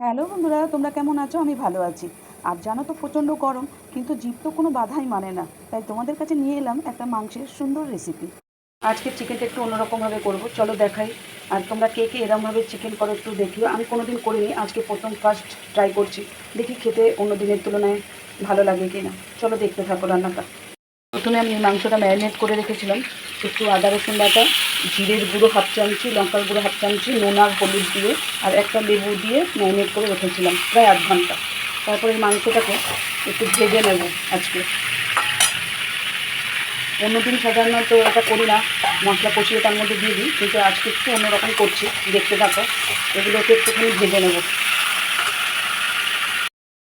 Hello বন্ধুরা, তোমরা কেমন আছো? আমি ভালো আছি। আর জানো তো, প্রচণ্ড গরম, কিন্তু জিভ তো কোনো বাধাই মানে না। তাই তোমাদের কাছে নিয়ে এলাম একটা মাংসের সুন্দর রেসিপি। আজকে চিকেনটা একটু অন্যরকমভাবে করব, চলো দেখাই। আর তোমরা কে কে এরকমভাবে চিকেন করো একটু দেখিও। আমি কোনো দিন করিনি, আজকে প্রথম ফার্স্ট ট্রাই করছি। দেখি খেতে অন্য দিনের তুলনায় ভালো লাগে কি না। চলো দেখতে থাকো রান্নাটা। প্রথমে আমি মাংসটা ম্যারিনেট করে রেখেছিলাম। একটু আদা রসুন বাটা, জিরের গুঁড়ো হাফ চামচি, লঙ্কার গুঁড়ো হাফ চামচি, নুন আর হলুদ দিয়ে আর একটা লেবু দিয়ে ম্যারিনেট করে রেখেছিলাম প্রায় আধ ঘন্টা। তারপরে এই মাংসটাকে একটু ভেজে নেব আজকে। অন্যদিন সাধারণত এটা করি না, মশলা কষিয়ে তার মধ্যে দিয়ে দিই, কিন্তু আজকে একটু অন্যরকম করছি, দেখতে থাকো। এগুলোকে একটুখানি ভেজে নেব।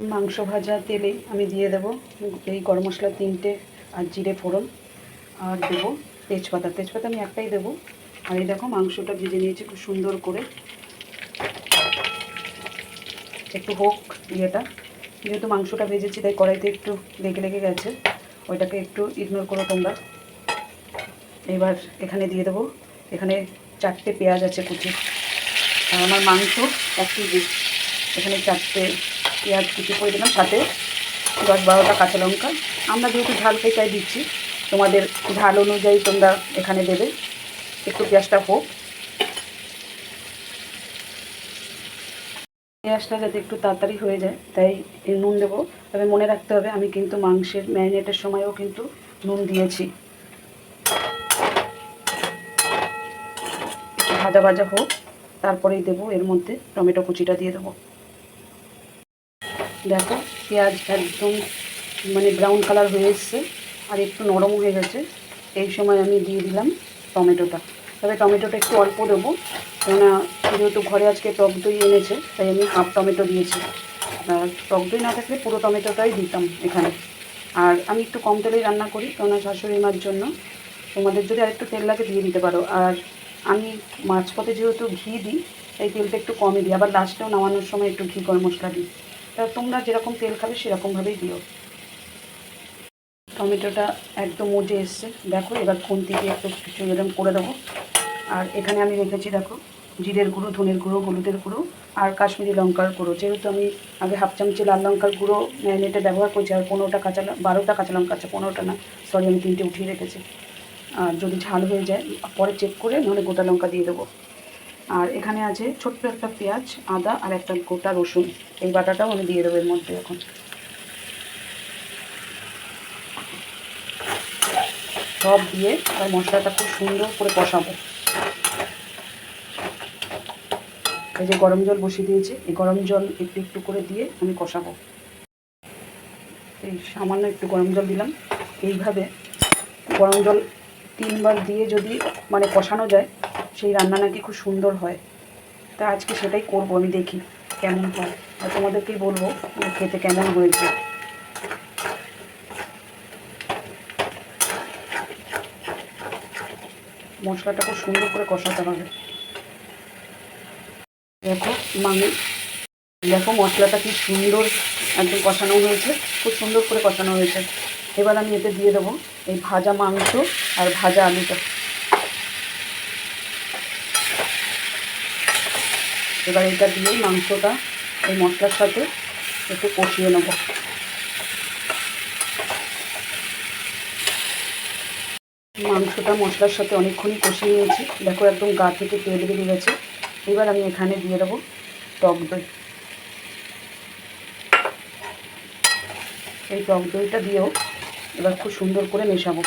মাংস ভাজা তেলে আমি দিয়ে দেবো এই গরম মশলা 3টে আর জিরে ফোড়ন, আর দেবো তেজপাতা। তেজপাতা আমি একটাই দেবো। আর এই দেখো মাংসটা ভেজে নিয়েছি খুব সুন্দর করে। একটু হোক ইয়েটা, যেহেতু মাংসটা ভেজেছি তাই কড়াইতে একটু লেগে লেগে গেছে, ওইটাকে একটু ইগনোর করো তোমরা। এবার এখানে দিয়ে দেবো, এখানে 4টে পেঁয়াজ আছে কুচি। আর আমার মাংস 1 কেজি, এখানে 4টে পেঁয়াজ কুচি করে দিলাম, সাথে 10-12টা কাঁচা লঙ্কা। আমরা যেহেতু ঝাল খাই তাই দিচ্ছি, তোমাদের ঝাল অনুযায়ী তোমরা এখানে দেবে। একটু পেঁয়াজটা হোক, পেঁয়াজটা যাতে একটু তাড়াতাড়ি হয়ে যায় তাই নুন দেবো। তবে মনে রাখতে হবে আমি কিন্তু মাংসের ম্যারিনেটের সময়ও কিন্তু নুন দিয়েছি। একটু ভাজা ভাজা হোক, তারপরেই দেবো এর মধ্যে টমেটো কুচিটা দিয়ে দেবো। দেখো পেঁয়াজ একদম মানে ব্রাউন কালার হয়ে এসছে আর একটু নরম হয়ে গেছে। এই সময় আমি দিয়ে দিলাম টমেটোটা। তবে টমেটোটা একটু অল্প দেবো, কেননা যেহেতু ঘরে আজকে টক দই এনেছে তাই আমি হাফ টমেটো দিয়েছি। আর টক দই না থাকলে পুরো টমেটোটাই দিতাম এখানে। আর আমি একটু কম তেলেই রান্না করি, কেননা শাশুড়ি মার জন্য। তোমাদের যদি আরেকটু তেল লাগে দিয়ে দিতে পারো। আর আমি মাঝপথে যেহেতু ঘি দিই তাই তেলটা একটু কমই দিই, আবার লাস্টেও নামানোর সময় একটু ঘি গরম মশলা দিই। তা তোমরা যেরকম তেল খাবে সেরকমভাবেই দিও। টমেটোটা একদম মজে এসছে, দেখো এবার খুন্তি দিয়ে একটু কিছু এরকম করে দেবো। আর এখানে আমি রেখেছি দেখো জিরের গুঁড়ো, ধনের গুঁড়ো, হলুদের গুঁড়ো আর কাশ্মীরি লঙ্কার গুঁড়ো। যেহেতু আমি আগে হাফ চামচি লাল লঙ্কার গুঁড়ো ম্যারিনেটে ব্যবহার করছি, আর 12টা কাঁচা লঙ্কা আছে, 15টা না, সরি আমি 3টে উঠিয়ে রেখেছি। আর যদি ঝাল হয়ে যায় পরে চেক করে নাহলে গোটা লঙ্কা দিয়ে দেবো। আর এখানে আছে ছোট্ট একটা পেঁয়াজ, আদা আর একটা গোটা রসুন। এই বাটাটাও আমি দিয়ে দেবো এর মধ্যে এখন। সব দিয়ে আর মশলাটা খুব সুন্দর করে কষাবো। এই যে গরম জল বসিয়ে দিয়েছি, এই গরম জল একটু একটু করে দিয়ে আমি কষাবো। এই সামান্য একটু গরম জল দিলাম। এইভাবে গরম জল 3বার দিয়ে যদি মানে কষানো যায়, সেই রান্না নাকি খুব সুন্দর হয়। তা আজকে সেটাই করব, আমি দেখি কেমন হয় আর তোমাদেরকেই বলবো খেতে কেমন হয়েছে। মশলাটা খুব সুন্দর করে কষাতে হবে। দেখো দেখো মশলাটা কি সুন্দর একদম কষানো হয়েছে, খুব সুন্দর করে কষানো হয়েছে। এবার আমি এতে দিয়ে দেবো এই ভাজা মাংস আর ভাজা আলুটা। এবার এটা দিয়ে মাংসটা এই মশলার সাথে একটু কষিয়ে নেব। মাংসটা মশলার সাথে অনেকক্ষণই কষিয়ে নিয়েছি, দেখো একদম গা থেকে তেল বেরিয়ে গেছে। এবার আমি এখানে দিয়ে দেবো টক দই। এই টক দইটা দিয়েও এবার খুব সুন্দর করে মেশাবো।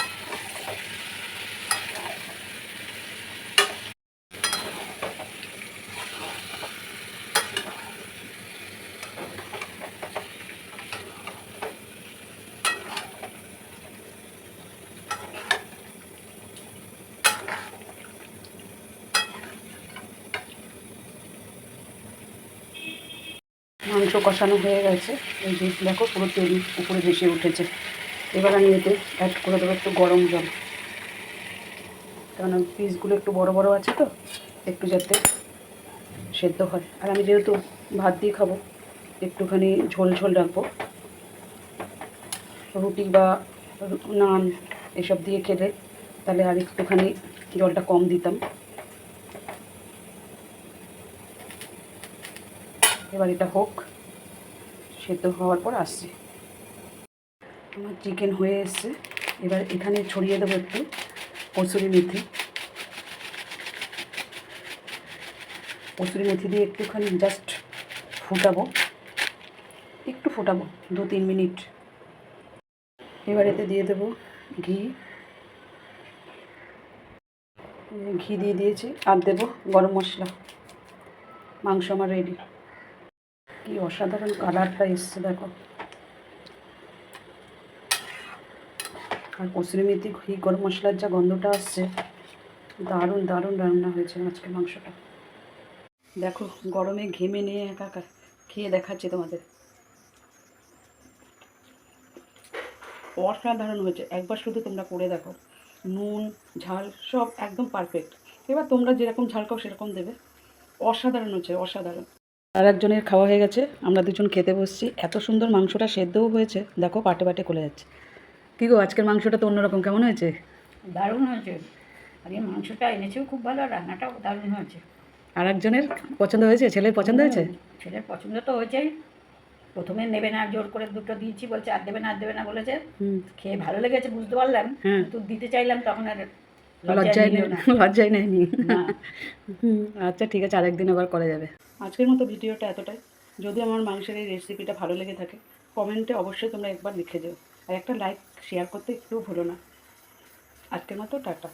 মাংস কষানো হয়ে গেছে, এই যে দেখো পুরো তেল উপরে ভেসে উঠেছে। এবার আমি এতে অ্যাড করে দেবো একটু গরম জল, কারণ পিসগুলো একটু বড় বড় আছে তো, একটু যাতে সেদ্ধ হয়। আর আমি যেহেতু ভাত দিয়ে খাবো একটুখানি ঝোল ঝোল রাখবো। রুটি বা নান এসব দিয়ে খেলে তাহলে আর একটুখানি জলটা কম দিতাম। এবার এটা হোক, সেদ্ধ হওয়ার পর আসছি। আমার চিকেন হয়ে এসছে। এবার এখানে ছড়িয়ে দেবো একটু কসুরি মেথি। কসুরি মেথি দিয়ে একটুখানি জাস্ট ফুটাবো, একটু ফোটাবো 2-3 মিনিট। এবার এতে দিয়ে দেবো ঘি। ঘি দিয়ে দিয়েছি, আর দেবো গরম মশলা। মাংস আমার রেডি। কি অসাধারণ কালারটা এসছে দেখো। আর কসুরি মেথি, ঘি, গরম মশলার যা গন্ধটা আসছে, দারুণ দারুণ রান্না হয়েছে আজকে মাংসটা। দেখো গরমে ঘেমে নিয়ে একাকার, খেয়ে দেখাচ্ছি তোমাদের। অসাধারণ হয়েছে, একবার শুধু তোমরা করে দেখো। নুন ঝাল সব একদম পারফেক্ট। এবার তোমরা যেরকম ঝাল খাও সেরকম দেবে। অসাধারণ হয়েছে, অসাধারণ। আর একজনের খাওয়া হয়ে গেছে, আমরা দুজন খেতে বসছি। এত সুন্দর মাংসটা সেদ্ধও হয়েছে, দেখো পাটে পাটে খুলে যাচ্ছে। কী গো, আজকের মাংসটা তো অন্যরকম, কেমন হয়েছে? দারুণ হয়েছে। আর এই মাংসটা এনেছেও খুব ভালো, রান্নাটাও দারুণ হয়েছে। আর একজনের পছন্দ হয়েছে, ছেলের পছন্দ হয়েছে? ছেলের পছন্দ তো হয়েছেই। প্রথমে নেবে না, জোর করে দুটো দিয়েছি, বলছে আর দেবে না আর দেবে না বলেছে। খেয়ে ভালো লেগেছে বুঝতে পারলাম, হ্যাঁ। কিন্তু দিতে চাইলাম তখন আর লজ্জায় নিল না। লজ্জায় নেয়নি। না। আচ্ছা ঠিক আছে, আরেকদিন আবার করা যাবে। আজকের মতো ভিডিওটা এতটাই। যদি আমার মাংসের এই রেসিপিটা ভালো লেগে থাকে, কমেন্টে অবশ্যই তোমরা একবার লিখে দিও। আর একটা লাইক শেয়ার করতে একটুও ভুলো না। আজকের মতো টাটা।